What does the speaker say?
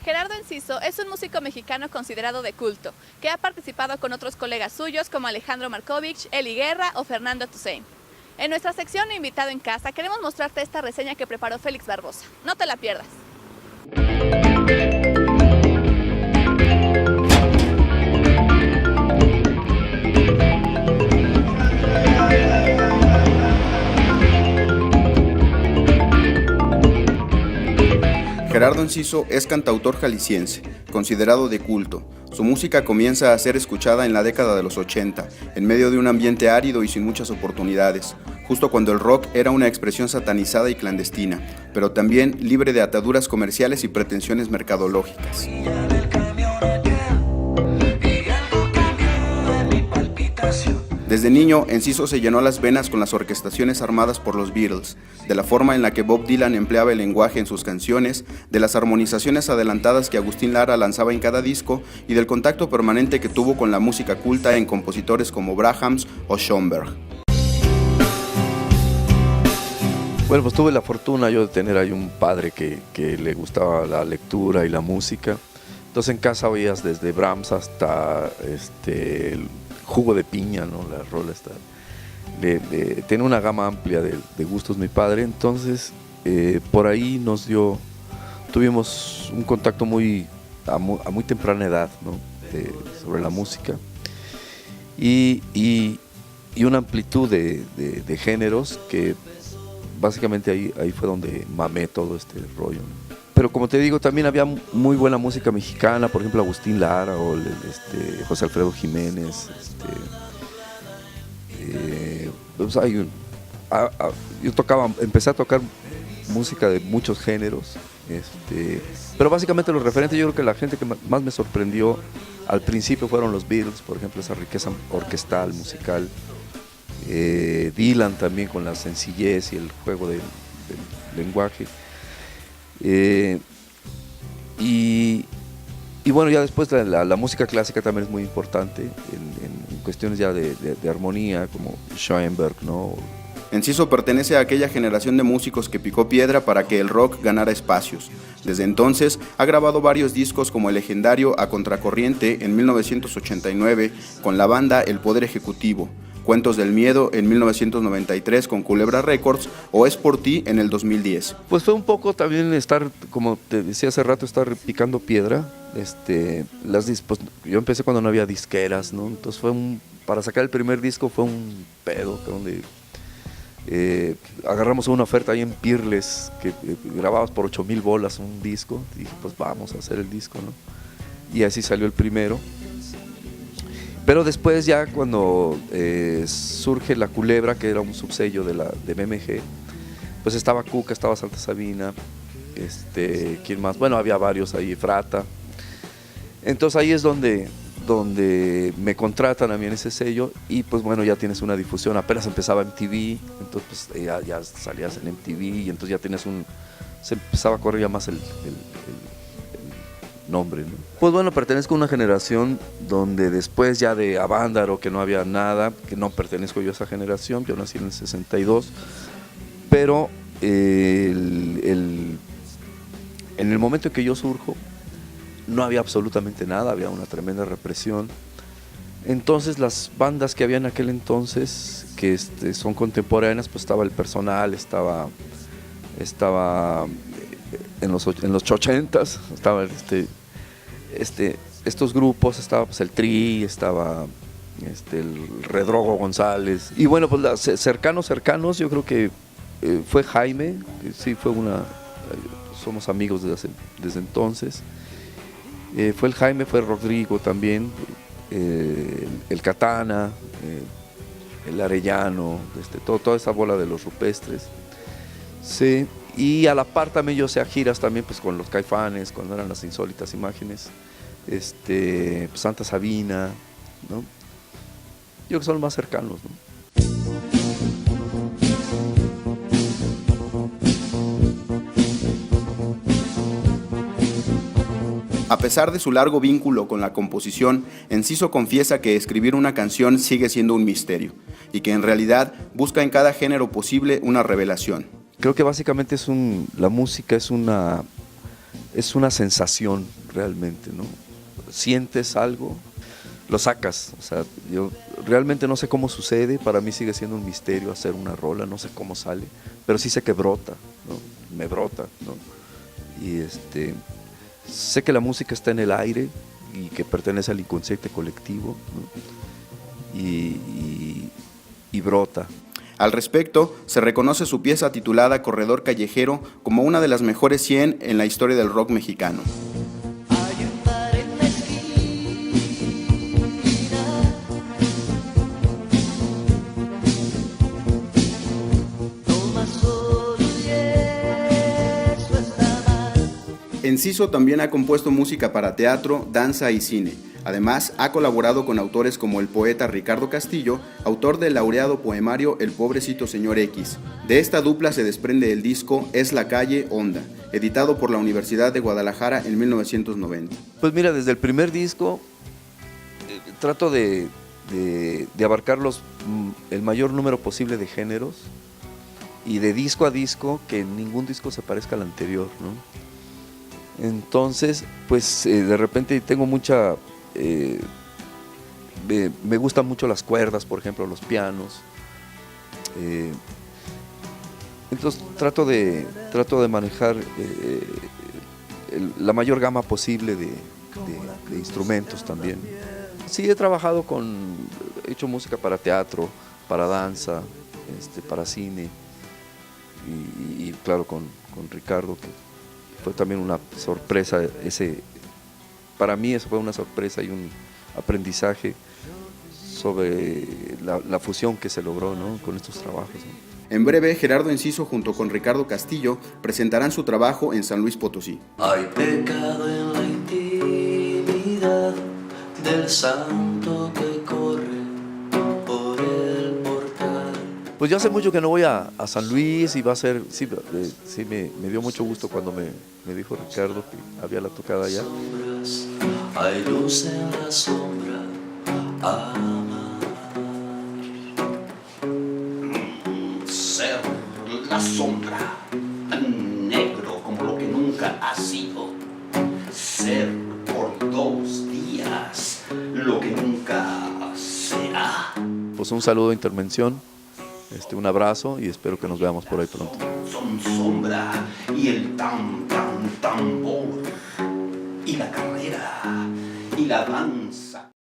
Gerardo Enciso es un músico mexicano considerado de culto, que ha participado con otros colegas suyos como Alejandro Markovich, Eli Guerra o Fernando Toussaint. En nuestra sección Invitado en Casa queremos mostrarte esta reseña que preparó Félix Barbosa. No te la pierdas. Gerardo Enciso es cantautor jalisciense, considerado de culto. Su música comienza a ser escuchada en la década de los 80, en medio de un ambiente árido y sin muchas oportunidades, justo cuando el rock era una expresión satanizada y clandestina, pero también libre de ataduras comerciales y pretensiones mercadológicas. Desde niño, Enciso se llenó las venas con las orquestaciones armadas por los Beatles, de la forma en la que Bob Dylan empleaba el lenguaje en sus canciones, de las armonizaciones adelantadas que Agustín Lara lanzaba en cada disco y del contacto permanente que tuvo con la música culta en compositores como Brahms o Schoenberg. Bueno, pues tuve la fortuna yo de tener ahí un padre que le gustaba la lectura y la música. Entonces en casa oías desde Brahms hasta el Jugo de Piña, ¿no? La rola está. Tiene una gama amplia de gustos mi padre, entonces por ahí tuvimos un contacto a muy temprana edad, ¿no? Sobre la música y una amplitud de géneros que básicamente ahí fue donde mamé todo este rollo, ¿no? Pero como te digo, también había muy buena música mexicana, por ejemplo Agustín Lara o José Alfredo Jiménez. Pues empecé a tocar música de muchos géneros, pero básicamente los referentes, yo creo que la gente que más me sorprendió al principio fueron los Beatles, por ejemplo, esa riqueza orquestal, musical. Dylan también con la sencillez y el juego del lenguaje. Y bueno, ya después la música clásica también es muy importante en cuestiones ya de armonía, como Schoenberg, ¿no? Enciso pertenece a aquella generación de músicos que picó piedra para que el rock ganara espacios. Desde entonces ha grabado varios discos como el legendario A Contracorriente en 1989 con la banda El Poder Ejecutivo, Cuentos del Miedo en 1993 con Culebra Records o Es por ti en el 2010. Pues fue un poco también estar, como te decía hace rato, estar picando piedra. Pues yo empecé cuando no había disqueras, ¿no? Entonces para sacar el primer disco fue un pedo, donde agarramos una oferta ahí en Pirles que grababas por 8,000 bolas un disco. Y dije, pues vamos a hacer el disco, ¿no? Y así salió el primero. Pero después ya cuando surge La Culebra, que era un subsello de BMG, pues estaba Cuca, estaba Santa Sabina, ¿quién más? Bueno, había varios ahí, Frata. Entonces ahí es donde me contratan a mí en ese sello y pues bueno, ya tienes una difusión, apenas empezaba MTV, entonces pues, ya salías en MTV y entonces ya tienes se empezaba a correr ya más el nombre, ¿no? Pues bueno, pertenezco a una generación donde después ya de Avándaro, que no había nada, que no pertenezco yo a esa generación, yo nací en el 62, pero en el momento en que yo surjo, no había absolutamente nada, había una tremenda represión. Entonces las bandas que había en aquel entonces, que son contemporáneas, pues estaba El Personal, estaba en los 80s, estaba estos grupos, estaba pues el Tri, estaba el Redrogo González, y bueno, pues cercanos, yo creo que fue Jaime, que sí fue somos amigos desde entonces, fue el Jaime, fue Rodrigo también, el Katana, el Arellano, toda esa bola de los rupestres, sí. Y a la par también yo hacía giras también pues con los Caifanes, cuando eran Las Insólitas Imágenes, pues, Santa Sabina, ¿no? Yo creo que son los más cercanos, ¿no? A pesar de su largo vínculo con la composición, Enciso confiesa que escribir una canción sigue siendo un misterio y que en realidad busca en cada género posible una revelación. Creo que básicamente la música es es una sensación realmente, ¿no? Sientes algo, lo sacas. O sea, yo realmente no sé cómo sucede, para mí sigue siendo un misterio hacer una rola, no sé cómo sale, pero sí sé que brota, ¿no? Me brota, ¿no? Y sé que la música está en el aire y que pertenece al inconsciente colectivo, ¿no? y brota. Al respecto, se reconoce su pieza titulada Corredor Callejero como una de las mejores 100 en la historia del rock mexicano. Enciso también ha compuesto música para teatro, danza y cine. Además, ha colaborado con autores como el poeta Ricardo Castillo, autor del laureado poemario El pobrecito señor X. De esta dupla se desprende el disco Es la calle, Onda, editado por la Universidad de Guadalajara en 1990. Pues mira, desde el primer disco trato de abarcar el mayor número posible de géneros y de disco a disco que ningún disco se parezca al anterior, ¿no? Entonces, pues de repente tengo mucha... me gustan mucho las cuerdas, por ejemplo, los pianos. Entonces trato de manejar la mayor gama posible de instrumentos también. Sí, he hecho música para teatro, para danza, para cine y claro con Ricardo, que fue también una sorpresa. Para mí eso fue una sorpresa y un aprendizaje sobre la fusión que se logró, ¿no? Con estos trabajos, ¿no? En breve, Gerardo Enciso junto con Ricardo Castillo presentarán su trabajo en San Luis Potosí. Hay pecado en la intimidad del santo que corre por el portal. Pues yo hace mucho que no voy a San Luis y va a ser, sí me dio mucho gusto cuando me dijo Ricardo que había la tocada allá. Hay luz en la sombra, amar. Ser la sombra, negro como lo que nunca ha sido. Ser por 2 días lo que nunca será. Pues un saludo de intervención, un abrazo y espero que nos veamos por ahí pronto. Son sombra y el tambor y la carrera y la danza.